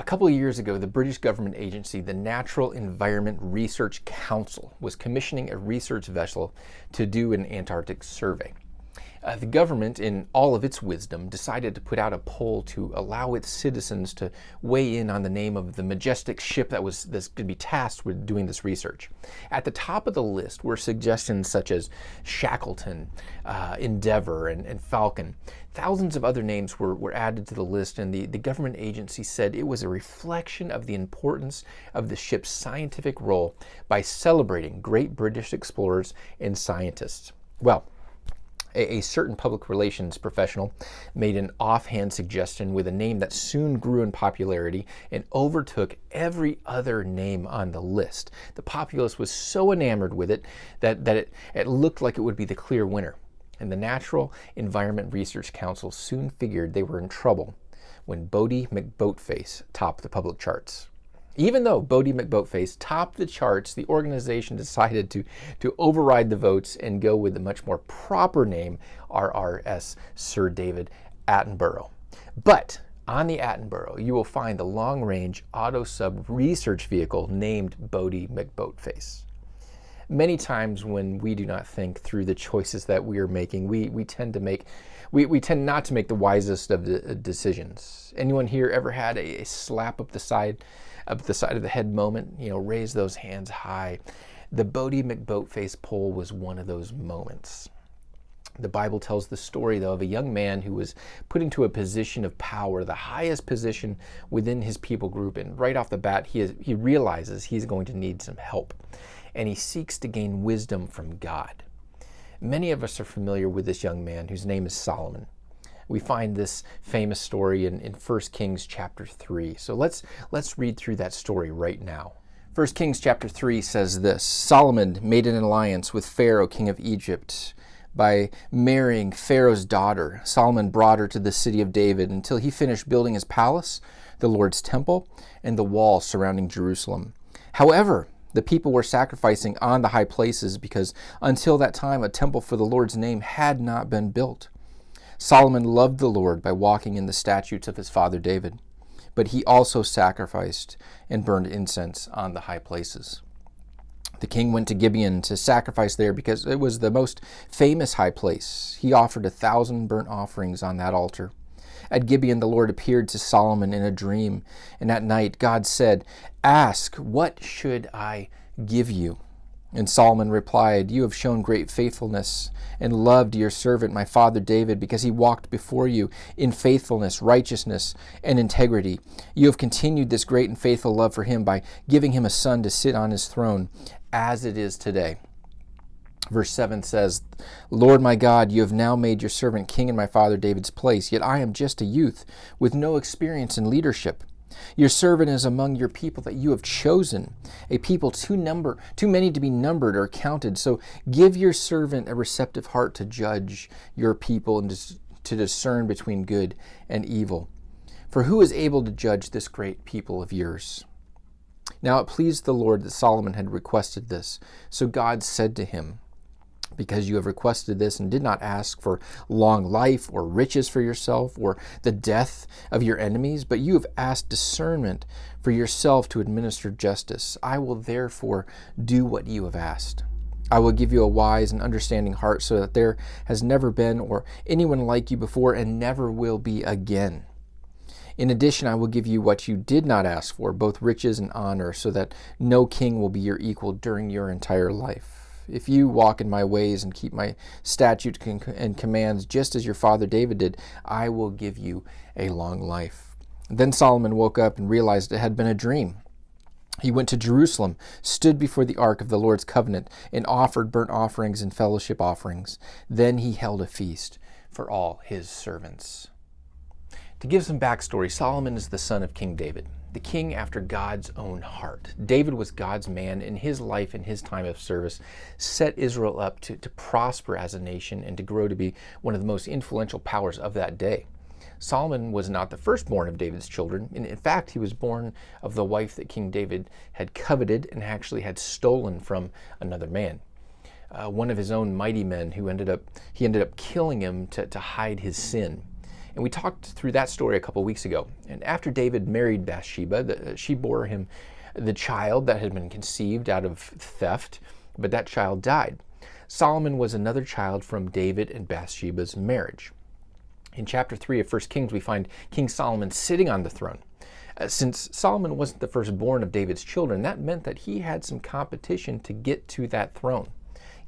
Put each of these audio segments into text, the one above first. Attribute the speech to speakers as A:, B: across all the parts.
A: A couple of years ago, the British government agency, the Natural Environment Research Council, was commissioning a research vessel to do an Antarctic survey. The government, in all of its wisdom, decided to put out a poll to allow its citizens to weigh in on the name of the majestic ship that's going to be tasked with doing this research. At the top of the list were suggestions such as Shackleton, Endeavour, and Falcon. Thousands of other names were added to the list, and the government agency said it was a reflection of the importance of the ship's scientific role by celebrating great British explorers and scientists. Well, a certain public relations professional made an offhand suggestion with a name that soon grew in popularity and overtook every other name on the list. The populace was so enamored with it that it looked like it would be the clear winner. And the Natural Environment Research Council soon figured they were in trouble when Boaty McBoatface topped the public charts. Even though Boaty McBoatface topped the charts, the organization decided to override the votes and go with the much more proper name, RRS Sir David Attenborough. But on the Attenborough, you will find the long-range auto-sub research vehicle named Boaty McBoatface. Many times when we do not think through the choices that we are making, we tend not to make the wisest of the decisions. Anyone here ever had a slap up the side of the head moment? Raise those hands high. The Boaty McBoatface poll was one of those moments. The Bible tells the story, though, of a young man who was put into a position of power, the highest position within his people group, and right off the bat, he realizes he's going to need some help, and he seeks to gain wisdom from God. Many of us are familiar with this young man whose name is Solomon. We find this famous story in 1 Kings chapter 3. So let's read through that story right now. 1 Kings chapter 3 says this: Solomon made an alliance with Pharaoh, king of Egypt. By marrying Pharaoh's daughter, Solomon brought her to the city of David until he finished building his palace, the Lord's temple, and the wall surrounding Jerusalem. However, the people were sacrificing on the high places because until that time a temple for the Lord's name had not been built. Solomon loved the Lord by walking in the statutes of his father David, but he also sacrificed and burned incense on the high places. The king went to Gibeon to sacrifice there because it was the most famous high place. He offered 1,000 burnt offerings on that altar. At Gibeon, the Lord appeared to Solomon in a dream, and at night God said, "Ask, what should I give you?" And Solomon replied, "You have shown great faithfulness and loved your servant, my father David, because he walked before you in faithfulness, righteousness, and integrity. You have continued this great and faithful love for him by giving him a son to sit on his throne, as it is today." Verse 7 says, "Lord my God, you have now made your servant king in my father David's place, yet I am just a youth with no experience in leadership. Your servant is among your people that you have chosen, a people too many to be numbered or counted. So give your servant a receptive heart to judge your people and to discern between good and evil. For who is able to judge this great people of yours?" Now it pleased the Lord that Solomon had requested this. So God said to him, "Because you have requested this and did not ask for long life or riches for yourself or the death of your enemies, but you have asked discernment for yourself to administer justice, I will therefore do what you have asked. I will give you a wise and understanding heart so that there has never been or anyone like you before and never will be again. In addition, I will give you what you did not ask for, both riches and honor, so that no king will be your equal during your entire life. If you walk in my ways and keep my statutes and commands just as your father David did, I will give you a long life." Then Solomon woke up and realized it had been a dream. He went to Jerusalem, stood before the ark of the Lord's covenant, and offered burnt offerings and fellowship offerings. Then he held a feast for all his servants. To give some backstory, Solomon is the son of King David, the king after God's own heart. David was God's man, and his life and his time of service set Israel up to prosper as a nation and to grow to be one of the most influential powers of that day. Solomon was not the firstborn of David's children. In fact, he was born of the wife that King David had coveted and actually had stolen from another man. One of his own mighty men he ended up killing him to hide his sin. And we talked through that story a couple weeks ago. And after David married Bathsheba, she bore him the child that had been conceived out of theft, but that child died. Solomon was another child from David and Bathsheba's marriage. In chapter 3 of 1 Kings, we find King Solomon sitting on the throne. Since Solomon wasn't the firstborn of David's children, that meant that he had some competition to get to that throne.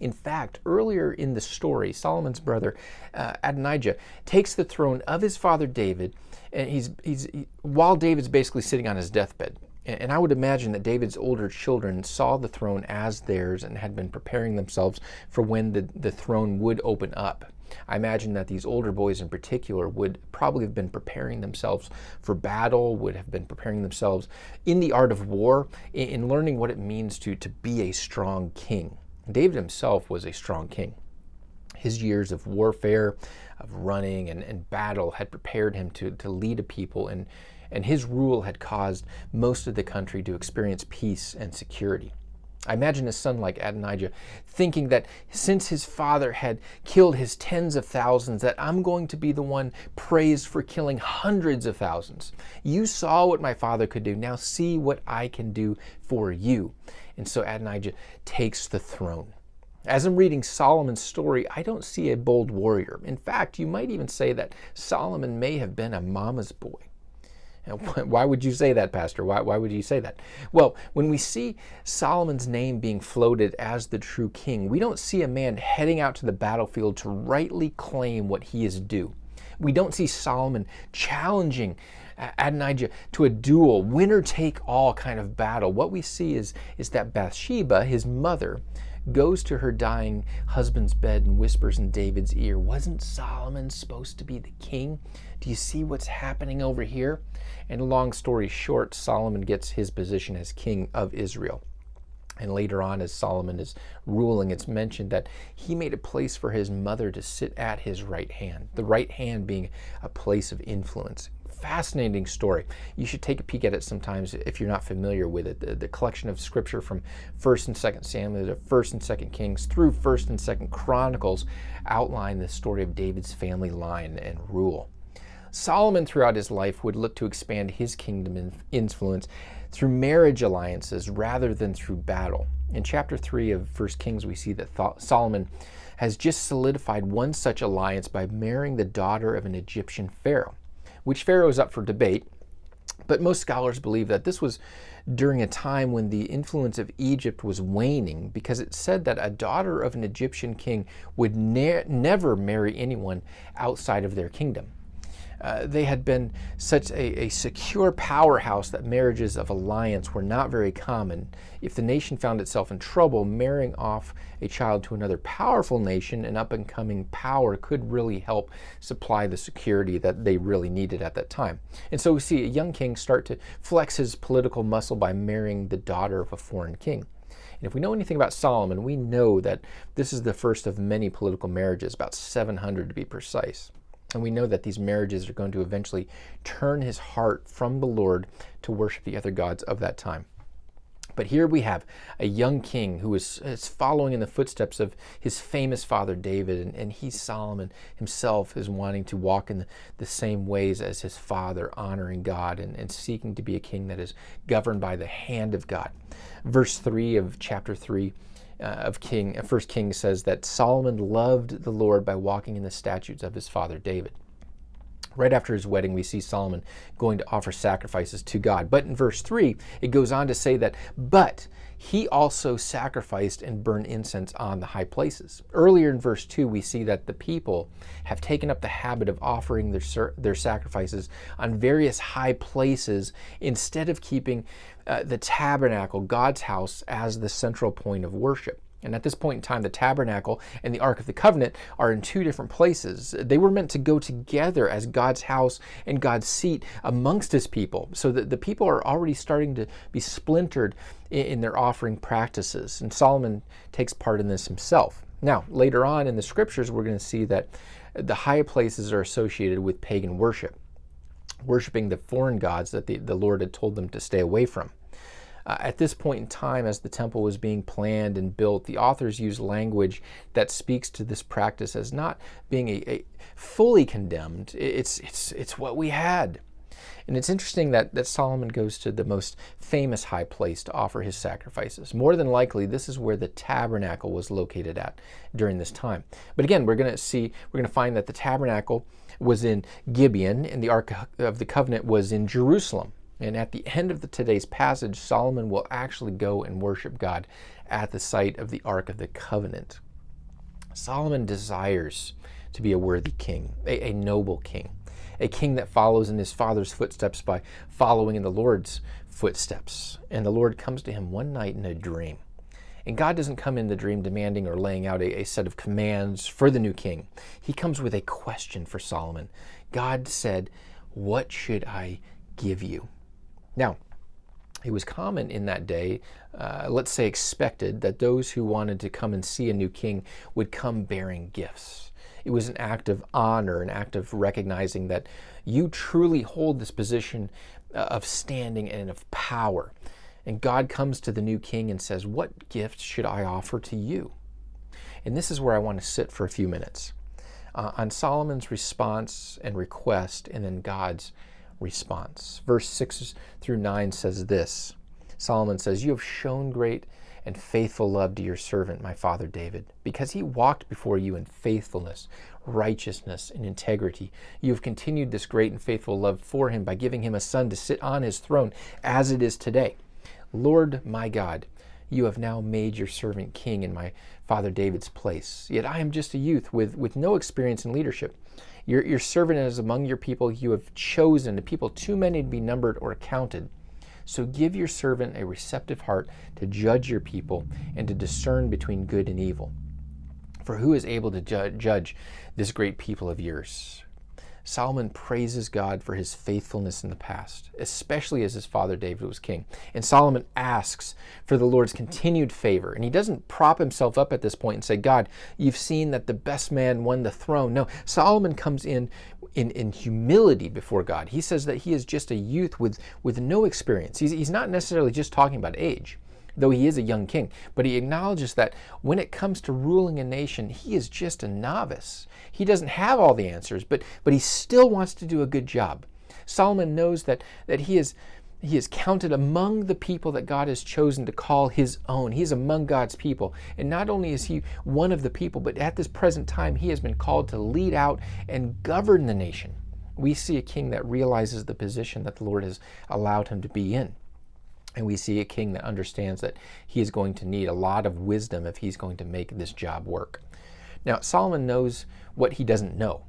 A: In fact, earlier in the story, Solomon's brother Adonijah takes the throne of his father David, and while David's basically sitting on his deathbed. And I would imagine that David's older children saw the throne as theirs and had been preparing themselves for when the throne would open up. I imagine that these older boys in particular would probably have been preparing themselves for battle, would have been preparing themselves in the art of war, in learning what it means to be a strong king. David himself was a strong king. His years of warfare, of running and battle had prepared him to lead a people, and his rule had caused most of the country to experience peace and security. I imagine a son like Adonijah thinking that since his father had killed his tens of thousands, that I'm going to be the one praised for killing hundreds of thousands. You saw what my father could do. Now see what I can do for you. And so Adonijah takes the throne. As I'm reading Solomon's story, I don't see a bold warrior. In fact, you might even say that Solomon may have been a mama's boy. Why would you say that, Pastor? Why would you say that? Well, when we see Solomon's name being floated as the true king, we don't see a man heading out to the battlefield to rightly claim what he is due. We don't see Solomon challenging Adonijah to a duel, winner-take-all kind of battle. What we see is that Bathsheba, his mother, goes to her dying husband's bed and whispers in David's ear, "Wasn't Solomon supposed to be the king? Do you see what's happening over here?" And long story short, Solomon gets his position as king of Israel. And later on, as Solomon is ruling, it's mentioned that he made a place for his mother to sit at his right hand, the right hand being a place of influence. Fascinating story. You should take a peek at it sometimes if you're not familiar with it. The collection of scripture from 1st and 2nd Samuel to 1st and 2nd Kings through 1st and 2nd Chronicles outline the story of David's family line and rule. Solomon throughout his life would look to expand his kingdom influence through marriage alliances rather than through battle. In chapter 3 of 1 Kings, we see that Solomon has just solidified one such alliance by marrying the daughter of an Egyptian pharaoh, which pharaoh is up for debate, but most scholars believe that this was during a time when the influence of Egypt was waning, because it said that a daughter of an Egyptian king would never marry anyone outside of their kingdom. They had been such a secure powerhouse that marriages of alliance were not very common. If the nation found itself in trouble, marrying off a child to another powerful nation, an up-and-coming power, could really help supply the security that they really needed at that time. And so we see a young king start to flex his political muscle by marrying the daughter of a foreign king. And if we know anything about Solomon, we know that this is the first of many political marriages, about 700 to be precise. And we know that these marriages are going to eventually turn his heart from the Lord to worship the other gods of that time. But here we have a young king who is following in the footsteps of his famous father David, and he, Solomon himself, is wanting to walk in the same ways as his father, honoring God and seeking to be a king that is governed by the hand of God. Verse 3 of chapter 3 of 1 Kings says that Solomon loved the Lord by walking in the statutes of his father David. Right after his wedding, we see Solomon going to offer sacrifices to God. But in verse 3, it goes on to say that, but he also sacrificed and burned incense on the high places. Earlier in verse 2, we see that the people have taken up the habit of offering their sacrifices on various high places instead of keeping the tabernacle, God's house, as the central point of worship. And at this point in time, the tabernacle and the Ark of the Covenant are in two different places. They were meant to go together as God's house and God's seat amongst his people, so that the people are already starting to be splintered in their offering practices. And Solomon takes part in this himself. Now, later on in the scriptures, we're going to see that the high places are associated with pagan worship, worshiping the foreign gods that the Lord had told them to stay away from. At this point in time, as the temple was being planned and built, the authors use language that speaks to this practice as not being a fully condemned. It's what we had. And it's interesting that Solomon goes to the most famous high place to offer his sacrifices. More than likely, this is where the tabernacle was located at during this time. But again, we're going to find that the tabernacle was in Gibeon and the Ark of the Covenant was in Jerusalem. And at the end of today's passage, Solomon will actually go and worship God at the site of the Ark of the Covenant. Solomon desires to be a worthy king, a noble king. A king that follows in his father's footsteps by following in the Lord's footsteps. And the Lord comes to him one night in a dream. And God doesn't come in the dream demanding or laying out a set of commands for the new king. He comes with a question for Solomon. God said, "What should I give you?" Now, it was common in that day, let's say expected, that those who wanted to come and see a new king would come bearing gifts. It was an act of honor, an act of recognizing that you truly hold this position of standing and of power. And God comes to the new king and says, "What gift should I offer to you?" And this is where I want to sit for a few minutes on Solomon's response and request, and then God's response. Verse 6 through 9 says this. Solomon says, "You have shown great and faithful love to your servant, my father David, because he walked before you in faithfulness, righteousness, and integrity. You have continued this great and faithful love for him by giving him a son to sit on his throne as it is today. Lord my God, you have now made your servant king in my father David's place. Yet I am just a youth with no experience in leadership. Your servant is among your people you have chosen, a people too many to be numbered or counted. So give your servant a receptive heart to judge your people and to discern between good and evil. For who is able to judge this great people of yours?" Solomon praises God for his faithfulness in the past, especially as his father David was king. And Solomon asks for the Lord's continued favor. And he doesn't prop himself up at this point and say, "God, you've seen that the best man won the throne." No, Solomon comes in humility before God. He says that he is just a youth with no experience. He's not necessarily just talking about age, though he is a young king, but he acknowledges that when it comes to ruling a nation, he is just a novice. He doesn't have all the answers, but he still wants to do a good job. Solomon knows that he is counted among the people that God has chosen to call his own. He is among God's people. And not only is he one of the people, but at this present time, he has been called to lead out and govern the nation. We see a king that realizes the position that the Lord has allowed him to be in. And we see a king that understands that he is going to need a lot of wisdom if he's going to make this job work. Now, Solomon knows what he doesn't know.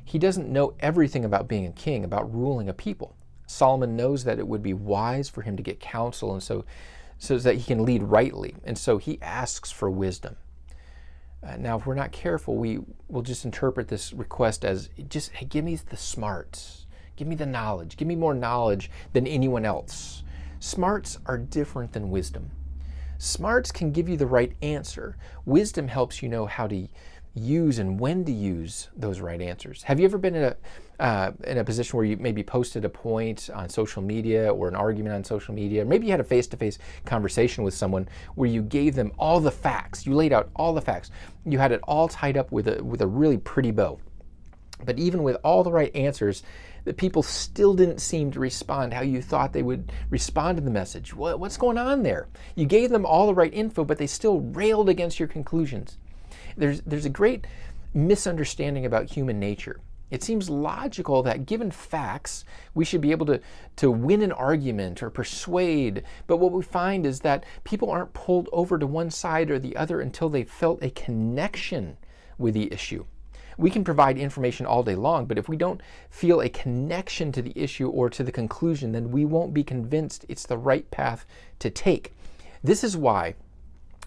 A: He doesn't know everything about being a king, about ruling a people. Solomon knows that it would be wise for him to get counsel and so that he can lead rightly. And so he asks for wisdom. Now, if we're not careful, we will just interpret this request as, just, hey, give me the smarts. Give me the knowledge. Give me more knowledge than anyone else. Smarts are different than wisdom. Smarts can give you the right answer. Wisdom helps you know how to use and when to use those right answers. Have you ever been in a position where you maybe posted a point on social media or an argument on social media? Maybe you had a face-to-face conversation with someone where you gave them all the facts. You laid out all the facts. You had it all tied up with a really pretty bow. But even with all the right answers, the people still didn't seem to respond how you thought they would respond to the message. What's going on there? You gave them all the right info, but they still railed against your conclusions. There's a great misunderstanding about human nature. It seems logical that given facts, we should be able to win an argument or persuade. But what we find is that people aren't pulled over to one side or the other until they felt a connection with the issue. We can provide information all day long, but if we don't feel a connection to the issue or to the conclusion, then we won't be convinced it's the right path to take. This is why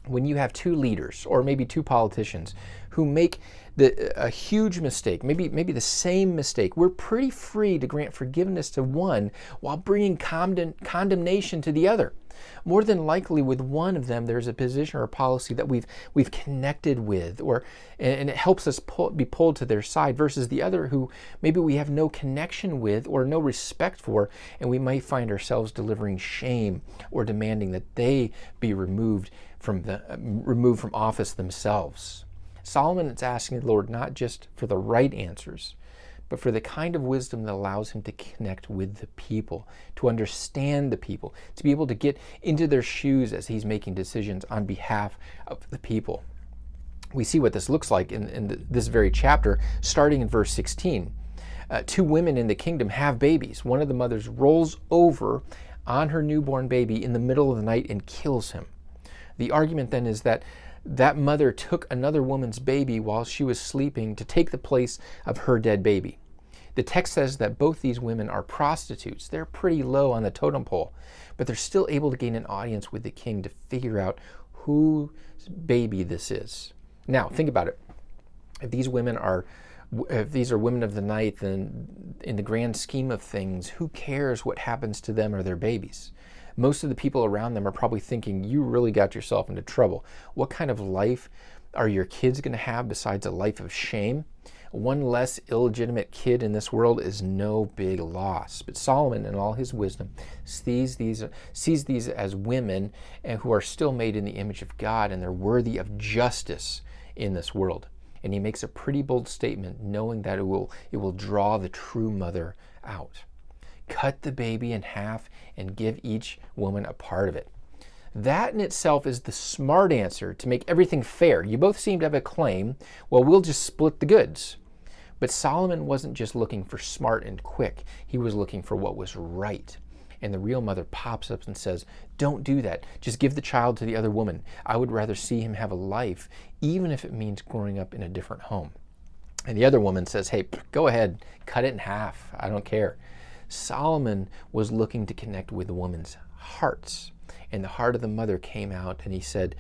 A: when you have two leaders or maybe two politicians who make a huge mistake, maybe the same mistake, we're pretty free to grant forgiveness to one while bringing condemnation to the other. More than likely, with one of them, there's a position or a policy that we've connected with, and it helps us be pulled to their side, versus the other who maybe we have no connection with or no respect for, and we might find ourselves delivering shame or demanding that they be removed from office themselves. Solomon is asking the Lord not just for the right answers, but for the kind of wisdom that allows him to connect with the people, to understand the people, to be able to get into their shoes as he's making decisions on behalf of the people. We see what this looks like in this very chapter, starting in verse 16. Two women in the kingdom have babies. One of the mothers rolls over on her newborn baby in the middle of the night and kills him. The argument then is that mother took another woman's baby while she was sleeping to take the place of her dead baby. The text says that both these women are prostitutes. They're pretty low on the totem pole, but they're still able to gain an audience with the king to figure out whose baby this is. Now, think about it. If these are women of the night, then in the grand scheme of things, who cares what happens to them or their babies? Most of the people around them are probably thinking, you really got yourself into trouble. What kind of life are your kids going to have besides a life of shame? One less illegitimate kid in this world is no big loss. But Solomon, in all his wisdom, sees these as women who are still made in the image of God, and they're worthy of justice in this world. And he makes a pretty bold statement, knowing that it will draw the true mother out. Cut the baby in half and give each woman a part of it. That in itself is the smart answer to make everything fair. You both seem to have a claim. Well, we'll just split the goods. But Solomon wasn't just looking for smart and quick. He was looking for what was right. And the real mother pops up and says, don't do that. Just give the child to the other woman. I would rather see him have a life, even if it means growing up in a different home. And the other woman says, hey, go ahead, cut it in half. I don't care. Solomon was looking to connect with the woman's hearts. And the heart of the mother came out, and he said,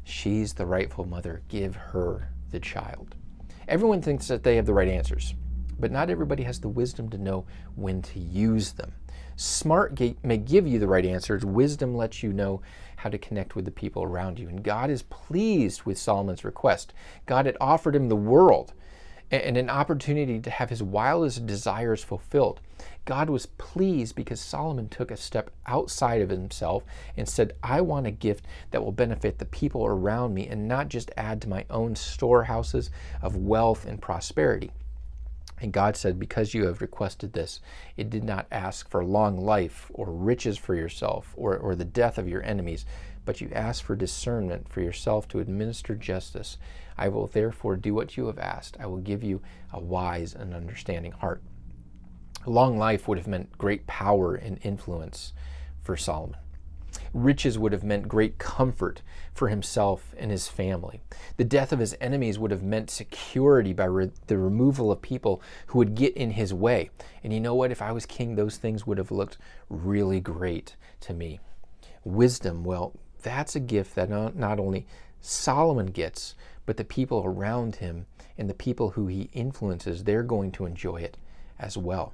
A: she's the rightful mother. Give her the child. Everyone thinks that they have the right answers, but not everybody has the wisdom to know when to use them. Smart may give you the right answers. Wisdom lets you know how to connect with the people around you. And God is pleased with Solomon's request. God had offered him the world and an opportunity to have his wildest desires fulfilled. God was pleased because Solomon took a step outside of himself and said, I want a gift that will benefit the people around me and not just add to my own storehouses of wealth and prosperity. And God said, because you have requested this, it did not ask for long life or riches for yourself or the death of your enemies, but you asked for discernment for yourself to administer justice. I will therefore do what you have asked. I will give you a wise and understanding heart. Long life would have meant great power and influence for Solomon. Riches would have meant great comfort for himself and his family. The death of his enemies would have meant security by the removal of people who would get in his way. And you know what? If I was king, those things would have looked really great to me. Wisdom, well, that's a gift that not only Solomon gets, but the people around him and the people who he influences, they're going to enjoy it as well.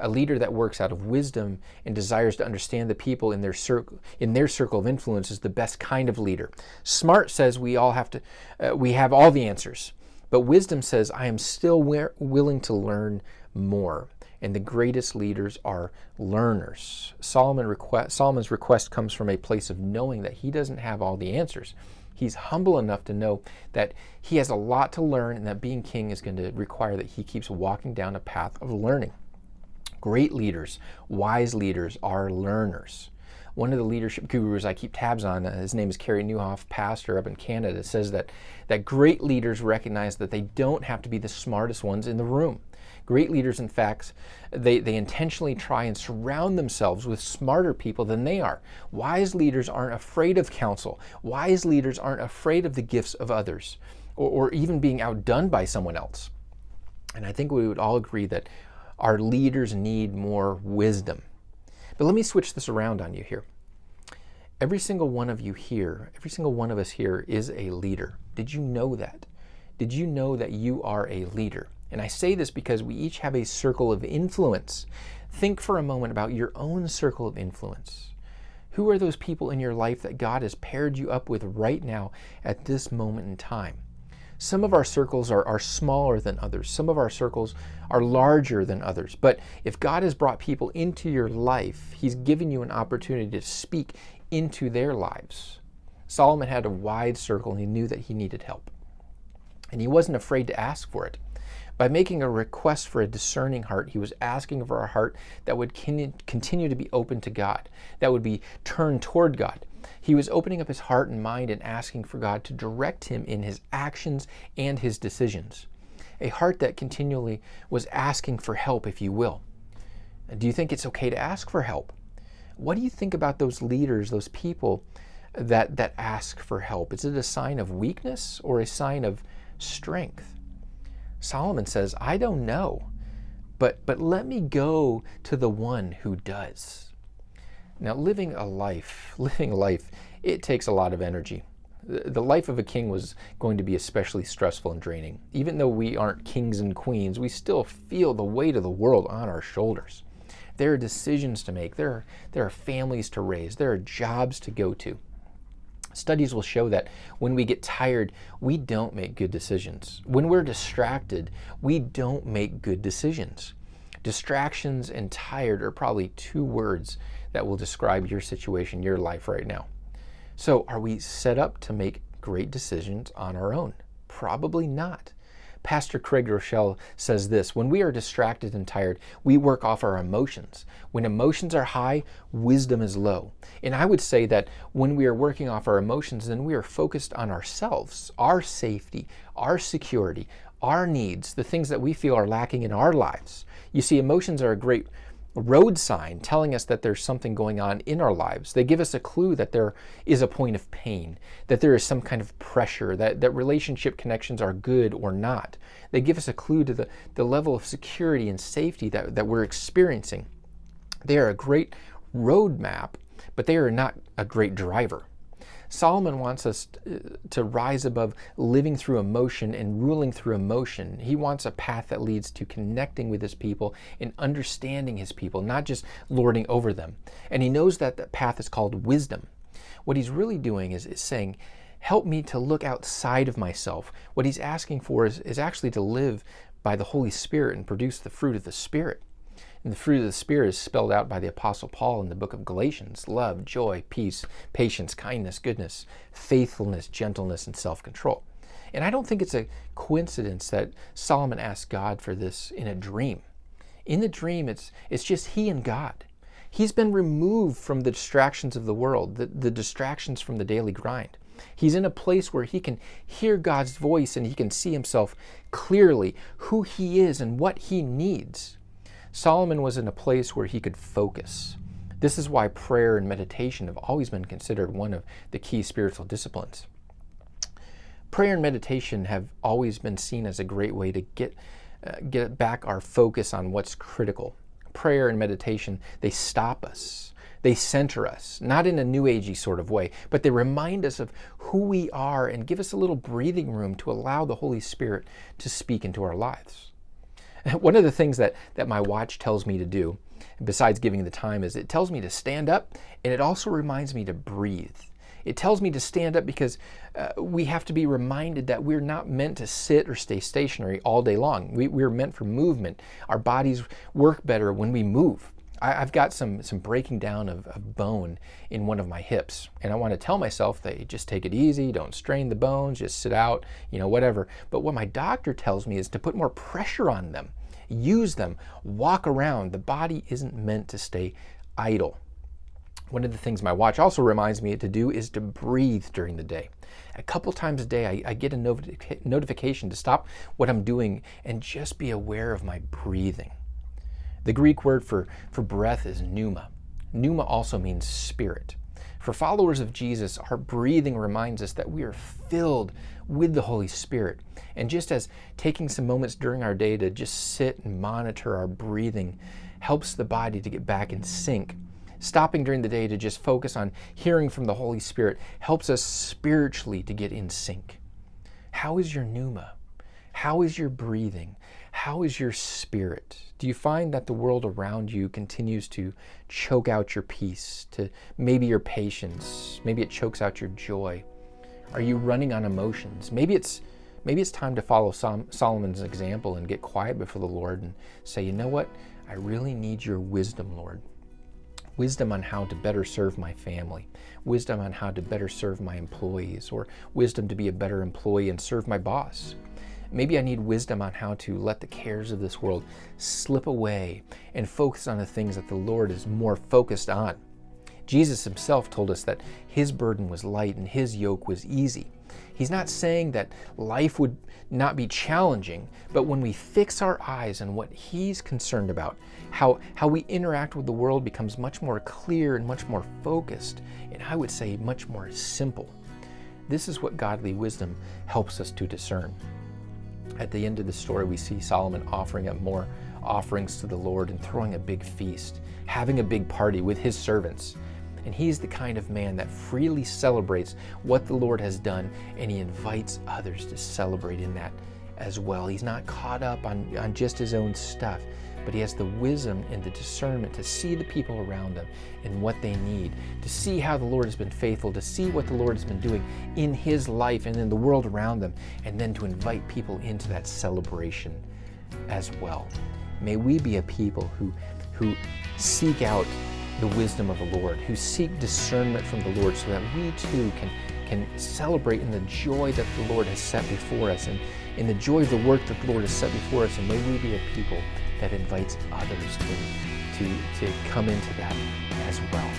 A: A leader that works out of wisdom and desires to understand the people in their circle of influence is the best kind of leader. Smart says we have all the answers, but wisdom says I am still willing to learn more. And the greatest leaders are learners. Solomon's request comes from a place of knowing that he doesn't have all the answers. He's humble enough to know that he has a lot to learn, and that being king is going to require that he keeps walking down a path of learning. Great leaders, wise leaders, are learners. One of the leadership gurus I keep tabs on, his name is Kerry Newhoff, pastor up in Canada, says that great leaders recognize that they don't have to be the smartest ones in the room. Great leaders, in fact, they intentionally try and surround themselves with smarter people than they are. Wise leaders aren't afraid of counsel. Wise leaders aren't afraid of the gifts of others or even being outdone by someone else. And I think we would all agree that our leaders need more wisdom. But let me switch this around on you here. Every single one of you here, every single one of us here is a leader. Did you know that? Did you know that you are a leader? And I say this because we each have a circle of influence. Think for a moment about your own circle of influence. Who are those people in your life that God has paired you up with right now at this moment in time? Some of our circles are smaller than others. Some of our circles are larger than others. But if God has brought people into your life, He's given you an opportunity to speak into their lives. Solomon had a wide circle and he knew that he needed help. And he wasn't afraid to ask for it. By making a request for a discerning heart, he was asking for a heart that would continue to be open to God, that would be turned toward God. He was opening up his heart and mind and asking for God to direct him in his actions and his decisions. A heart that continually was asking for help, if you will. Do you think it's okay to ask for help? What do you think about those leaders, those people that ask for help? Is it a sign of weakness or a sign of strength? Solomon says, I don't know, but let me go to the one who does. Now, living life, it takes a lot of energy. The life of a king was going to be especially stressful and draining. Even though we aren't kings and queens, we still feel the weight of the world on our shoulders. There are decisions to make. There are families to raise. There are jobs to go to. Studies will show that when we get tired, we don't make good decisions. When we're distracted, we don't make good decisions. Distractions and tired are probably two words that will describe your situation, your life right now. So are we set up to make great decisions on our own? Probably not. Pastor Craig Rochelle says this: when we are distracted and tired, we work off our emotions. When emotions are high, wisdom is low. And I would say that when we are working off our emotions, then we are focused on ourselves, our safety, our security, our needs, the things that we feel are lacking in our lives. You see, emotions are a great road sign telling us that there's something going on in our lives. They give us a clue that there is a point of pain, that there is some kind of pressure, that relationship connections are good or not. They give us a clue to the level of security and safety that we're experiencing. They are a great roadmap, but they are not a great driver. Solomon wants us to rise above living through emotion and ruling through emotion. He wants a path that leads to connecting with his people and understanding his people, not just lording over them. And he knows that that path is called wisdom. What he's really doing is saying, help me to look outside of myself. What he's asking for is actually to live by the Holy Spirit and produce the fruit of the Spirit. And the fruit of the Spirit is spelled out by the Apostle Paul in the book of Galatians: love, joy, peace, patience, kindness, goodness, faithfulness, gentleness, and self-control. And I don't think it's a coincidence that Solomon asked God for this in a dream. In the dream, it's just he and God. He's been removed from the distractions of the world, the distractions from the daily grind. He's in a place where he can hear God's voice and he can see himself clearly, who he is and what he needs. Solomon was in a place where he could focus. This is why prayer and meditation have always been considered one of the key spiritual disciplines. Prayer and meditation have always been seen as a great way to get back our focus on what's critical. Prayer and meditation, they stop us. They center us, not in a new agey sort of way, but they remind us of who we are and give us a little breathing room to allow the Holy Spirit to speak into our lives. One of the things that my watch tells me to do, besides giving the time, is it tells me to stand up, and it also reminds me to breathe. It tells me to stand up because we have to be reminded that we're not meant to sit or stay stationary all day long. We're meant for movement. Our bodies work better when we move. I've got some breaking down of bone in one of my hips, and I want to tell myself that just take it easy, don't strain the bones, just sit out, whatever. But what my doctor tells me is to put more pressure on them, use them, walk around. The body isn't meant to stay idle. One of the things my watch also reminds me to do is to breathe during the day. A couple times a day, I get a notification to stop what I'm doing and just be aware of my breathing. The Greek word for breath is pneuma. Pneuma also means spirit. For followers of Jesus, our breathing reminds us that we are filled with the Holy Spirit. And just as taking some moments during our day to just sit and monitor our breathing helps the body to get back in sync, stopping during the day to just focus on hearing from the Holy Spirit helps us spiritually to get in sync. How is your pneuma? How is your breathing? How is your spirit? Do you find that the world around you continues to choke out your peace, to maybe your patience? Maybe it chokes out your joy. Are you running on emotions? Maybe it's time to follow Solomon's example and get quiet before the Lord and say, you know what? I really need your wisdom, Lord. Wisdom on how to better serve my family, wisdom on how to better serve my employees, or wisdom to be a better employee and serve my boss. Maybe I need wisdom on how to let the cares of this world slip away and focus on the things that the Lord is more focused on. Jesus himself told us that his burden was light and his yoke was easy. He's not saying that life would not be challenging, but when we fix our eyes on what he's concerned about, how we interact with the world becomes much more clear and much more focused, and I would say much more simple. This is what godly wisdom helps us to discern. At the end of the story, we see Solomon offering up more offerings to the Lord and throwing a big feast, having a big party with his servants. And he's the kind of man that freely celebrates what the Lord has done, and he invites others to celebrate in that as well. He's not caught up on just his own stuff, but he has the wisdom and the discernment to see the people around them and what they need, to see how the Lord has been faithful, to see what the Lord has been doing in his life and in the world around them, and then to invite people into that celebration as well. May we be a people who seek out the wisdom of the Lord, who seek discernment from the Lord, so that we too can celebrate in the joy that the Lord has set before us, and in the joy of the work that the Lord has set before us. And may we be a people that invites others to come into that as well.